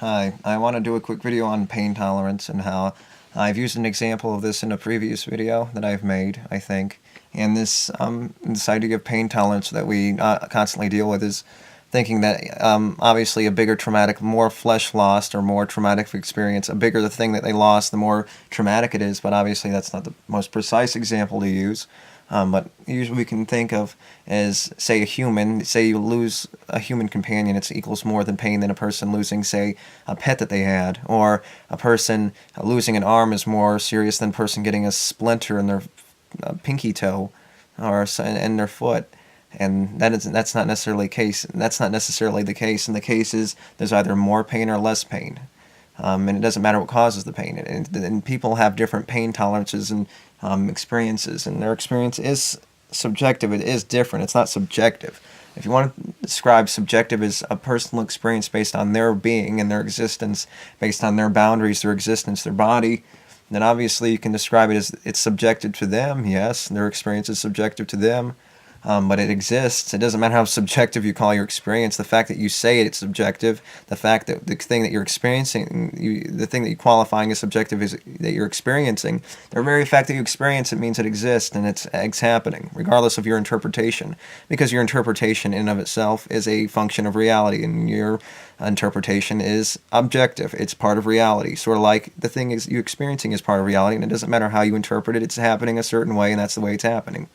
Hi, I want to do a quick video on pain tolerance and how I've used an example of this in a previous video that I've made, I think. And this idea of pain tolerance that we constantly deal with is thinking that obviously a bigger traumatic, more flesh lost or more traumatic experience, a bigger the thing that they lost, the more traumatic it is, but obviously that's not the most precise example to use. But usually we can think of as, say, a human, say you lose a human companion, it equals more than pain than a person losing, say, a pet that they had, or a person losing an arm is more serious than a person getting a splinter in their pinky toe or in their foot. And that's not necessarily the case. That's not necessarily the case. And the case is there's either more pain or less pain. And it doesn't matter what causes the pain. And people have different pain tolerances and experiences, and their experience is subjective. It is different. It's not subjective. If you want to describe subjective as a personal experience based on their being and their existence, based on their boundaries, their existence, their body, then obviously you can describe it as it's subjective to them, yes, their experience is subjective to them. But it exists. It doesn't matter how subjective you call your experience. The fact that you say it's subjective, the fact that the thing that you're experiencing, the thing that you're qualifying as subjective is that you're experiencing, the very fact that you experience it means it exists and it's happening, regardless of your interpretation. Because your interpretation in and of itself is a function of reality, and your interpretation is objective. It's part of reality. Sort of like the thing is you experiencing is part of reality, and it doesn't matter how you interpret it. It's happening a certain way, and that's the way it's happening.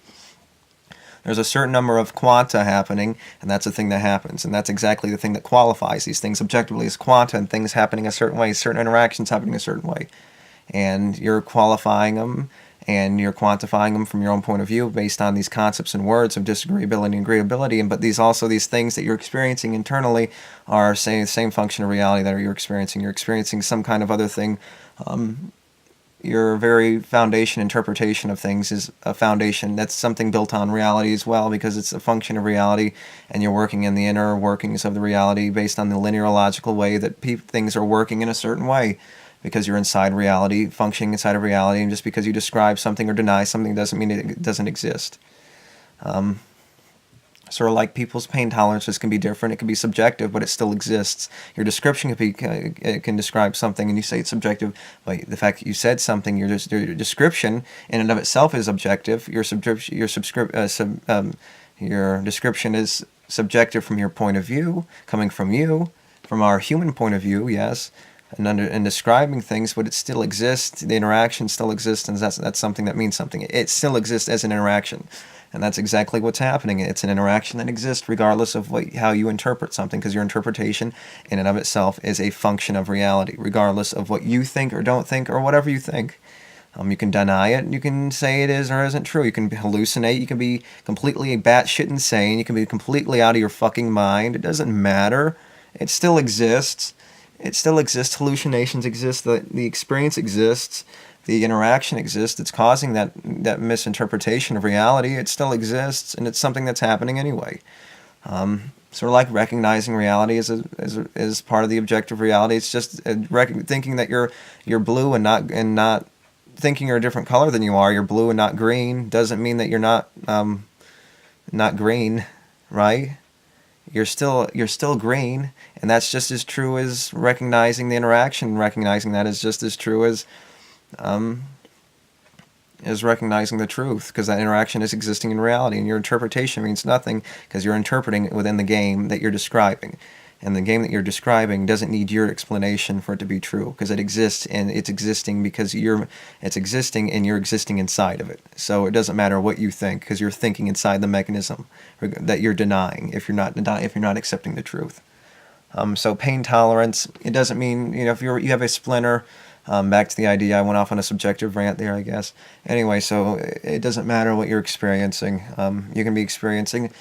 There's a certain number of quanta happening, and that's the thing that happens. And that's exactly the thing that qualifies these things objectively as quanta, and things happening a certain way, certain interactions happening a certain way. And you're qualifying them, and you're quantifying them from your own point of view based on these concepts and words of disagreeability and agreeability. But these things that you're experiencing internally are saying the same function of reality that you're experiencing. You're experiencing some kind of other thing. Your very foundation interpretation of things is a foundation that's something built on reality as well, because it's a function of reality, and you're working in the inner workings of the reality based on the linear logical way that things are working in a certain way, because you're inside reality, functioning inside of reality, and just because you describe something or deny something doesn't mean it doesn't exist. Sort of like people's pain tolerances can be different. It can be subjective, but it still exists. Your description can describe something, and you say it's subjective, but the fact that you said something, your description in and of itself is objective. Your description is subjective from your point of view, coming from you, from our human point of view, yes, and describing things, but it still exists. The interaction still exists, and that's something that means something. It still exists as an interaction. And that's exactly what's happening. It's an interaction that exists regardless of how you interpret something, because your interpretation in and of itself is a function of reality, regardless of what you think or don't think or whatever you think. You can deny it, you can say it is or isn't true, you can hallucinate, you can be completely batshit insane, you can be completely out of your fucking mind. It doesn't matter. It still exists. It still exists. Hallucinations exist. The experience exists. The interaction exists. It's causing that misinterpretation of reality. It still exists, and it's something that's happening anyway. Sort of like recognizing reality as part of the objective reality. It's just thinking that you're blue and not thinking you're a different color than you are. You're blue and not green doesn't mean that you're not green, right? You're still green, and that's just as true as recognizing the interaction. Recognizing that is just as true as recognizing the truth, because that interaction is existing in reality, and your interpretation means nothing because you're interpreting it within the game that you're describing, and the game that you're describing doesn't need your explanation for it to be true, because it exists, and it's existing because it's existing and you're existing inside of it. So it doesn't matter what you think, because you're thinking inside the mechanism that you're denying if you're not accepting the truth. So pain tolerance, it doesn't mean, if you have a splinter. Back to the idea, I went off on a subjective rant there, I guess. Anyway, so it doesn't matter what you're experiencing. You can be experiencing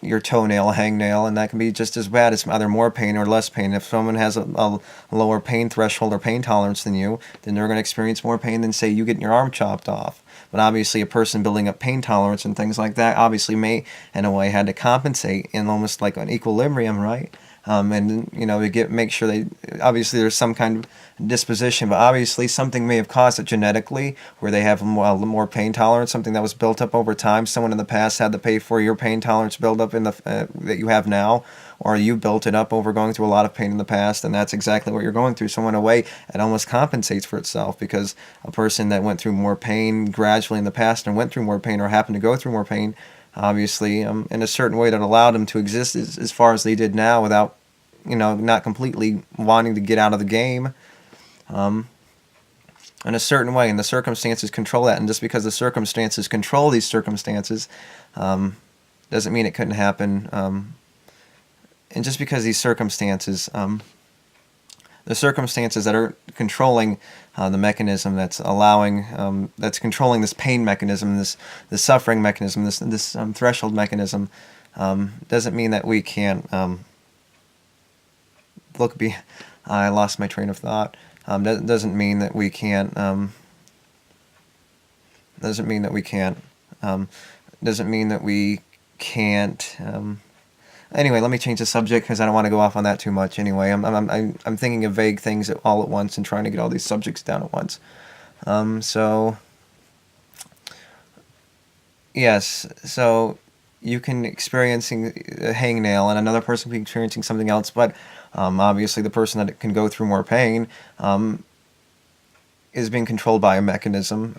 your toenail, hangnail, and that can be just as bad. It's either more pain or less pain. If someone has a lower pain threshold or pain tolerance than you, then they're going to experience more pain than, say, you getting your arm chopped off. But obviously a person building up pain tolerance and things like that obviously may, in a way, had to compensate in almost like an equilibrium, right? and to make sure they, obviously there's some kind of disposition, but obviously something may have caused it genetically, where they have more pain tolerance, something that was built up over time. Someone in the past had to pay for your pain tolerance buildup that you have now, or you built it up over going through a lot of pain in the past, and that's exactly what you're going through. So in a way, it almost compensates for itself, because a person that went through more pain gradually in the past and went through more pain, or happened to go through more pain, obviously, in a certain way that allowed them to exist as far as they did now, without, not completely wanting to get out of the game, in a certain way, and the circumstances control that. And just because the circumstances control these circumstances, doesn't mean it couldn't happen. And just because these circumstances, the circumstances that are controlling the mechanism that's allowing, that's controlling this pain mechanism, this suffering mechanism, this threshold mechanism, doesn't mean that we can't I lost my train of thought. Doesn't mean that we can't. Doesn't mean that we can't. Doesn't mean that we can't. Anyway, let me change the subject, because I don't want to go off on that too much. Anyway, I'm thinking of vague things all at once and trying to get all these subjects down at once. So yes, so you can experiencing a hangnail, and another person can be experiencing something else, but obviously the person that can go through more pain is being controlled by a mechanism.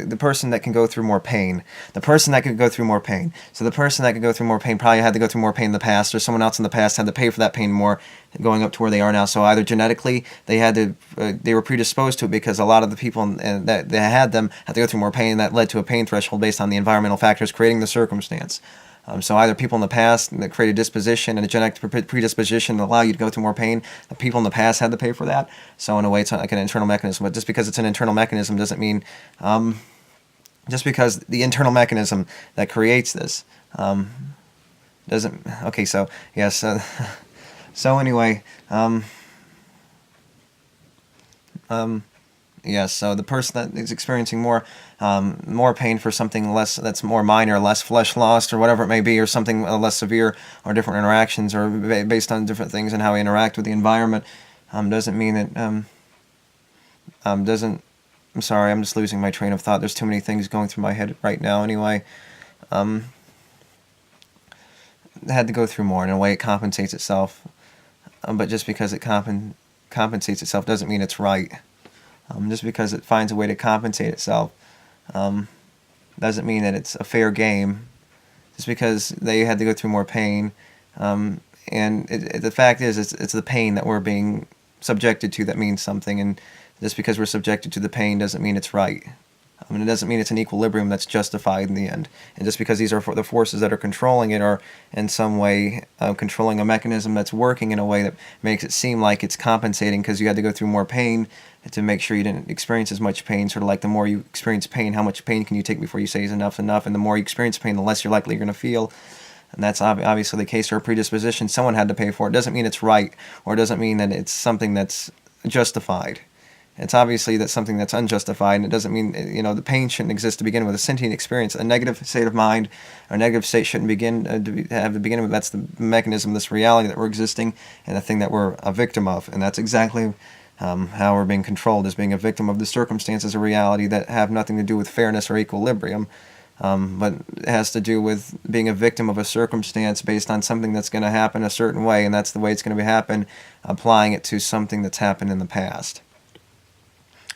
The person that can go through more pain. The person that could go through more pain. So the person that could go through more pain probably had to go through more pain in the past, or someone else in the past had to pay for that pain more, going up to where they are now. So either genetically they were predisposed to it, because a lot of the people that had them had to go through more pain, and that led to a pain threshold based on the environmental factors creating the circumstance. So either people in the past that create a disposition and a genetic predisposition that allow you to go through more pain, the people in the past had to pay for that. So in a way, it's like an internal mechanism. But just because it's an internal mechanism doesn't mean, just because the internal mechanism that creates this doesn't. Okay, so yes. So anyway, yes. So the person that is experiencing more pain for something less, that's more minor, less flesh lost, or whatever it may be, or something less severe, or different interactions, or based on different things and how we interact with the environment, doesn't mean that doesn't. I'm sorry, I'm just losing my train of thought. There's too many things going through my head right now. Anyway, it had to go through more. In a way, it compensates itself, but just because it compensates itself doesn't mean it's right. Just because it finds a way to compensate itself doesn't mean that it's a fair game. Just because they had to go through more pain, and the fact is, it's the pain that we're being subjected to that means something, and just because we're subjected to the pain doesn't mean it's right. It doesn't mean it's an equilibrium that's justified in the end. And just because these are the forces that are controlling it are in some way controlling a mechanism that's working in a way that makes it seem like it's compensating because you had to go through more pain to make sure you didn't experience as much pain. Sort of like the more you experience pain, how much pain can you take before you say is enough? And the more you experience pain, the less you're likely you're going to feel. And that's obviously the case, or a predisposition. Someone had to pay for it. It doesn't mean it's right, or it doesn't mean that it's something that's justified. It's obviously that's something that's unjustified, and it doesn't mean, the pain shouldn't exist to begin with. A sentient experience, a negative state of mind, or a negative state shouldn't begin to have the beginning. That's the mechanism, this reality that we're existing, and the thing that we're a victim of. And that's exactly how we're being controlled, as being a victim of the circumstances of reality that have nothing to do with fairness or equilibrium, but it has to do with being a victim of a circumstance based on something that's going to happen a certain way, and that's the way it's going to happen, applying it to something that's happened in the past.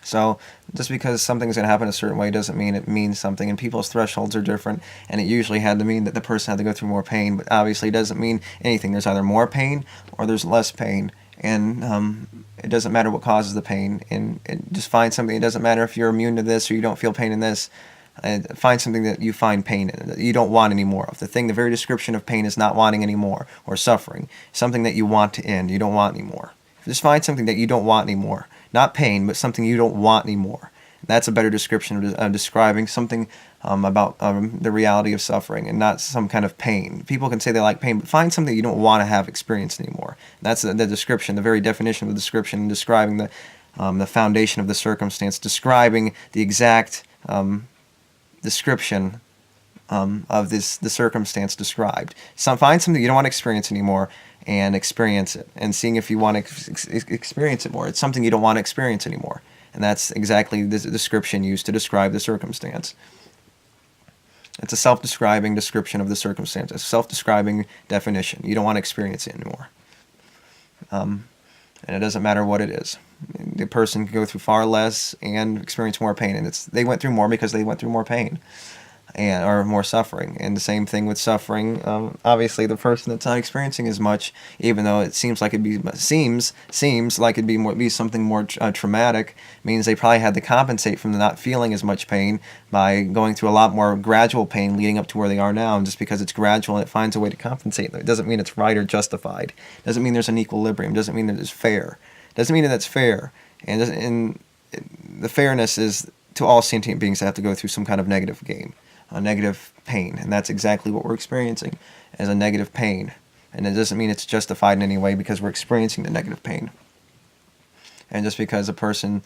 So just because something's going to happen a certain way doesn't mean it means something, and people's thresholds are different, and it usually had to mean that the person had to go through more pain, but obviously it doesn't mean anything. There's either more pain or there's less pain, and it doesn't matter what causes the pain, and just find something. It doesn't matter if you're immune to this or you don't feel pain in this. Find something that you find pain in, that you don't want anymore of. The very description of pain is not wanting anymore, or suffering. Something that you want to end, you don't want anymore. Just find something that you don't want anymore. Not pain, but something you don't want anymore. That's a better description of describing something about the reality of suffering, and not some kind of pain. People can say they like pain, but find something you don't want to have experienced anymore. That's the description, the very definition of the description, describing the foundation of the circumstance, describing the exact description of the circumstance described. Find something you don't want to experience anymore and experience it, and seeing if you want to experience it more. It's something you don't want to experience anymore, and that's exactly the description used to describe the circumstance. It's a self-describing description of the circumstance, a self-describing definition. You don't want to experience it anymore. And it doesn't matter what it is. The person can go through far less and experience more pain, and they went through more because they went through more pain, or more suffering. And the same thing with suffering. Obviously, the person that's not experiencing as much, even though it seems like it'd be something more traumatic, means they probably had to compensate from not feeling as much pain by going through a lot more gradual pain leading up to where they are now. And just because it's gradual, it finds a way to compensate. It doesn't mean it's right or justified. It doesn't mean there's an equilibrium. It doesn't mean that it's fair. It doesn't mean that it's fair. And the fairness is to all sentient beings that have to go through some kind of negative game, a negative pain, and that's exactly what we're experiencing as a negative pain. And it doesn't mean it's justified in any way because we're experiencing the negative pain. And just because a person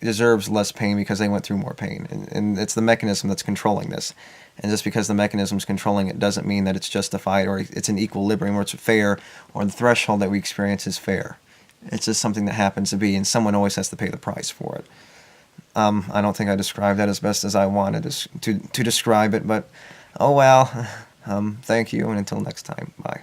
deserves less pain because they went through more pain, and it's the mechanism that's controlling this. And just because the mechanism's controlling it doesn't mean that it's justified or it's an equilibrium or it's fair or the threshold that we experience is fair. It's just something that happens to be, and someone always has to pay the price for it. I don't think I described that as best as I wanted to describe it, but oh well. Thank you, and until next time, bye.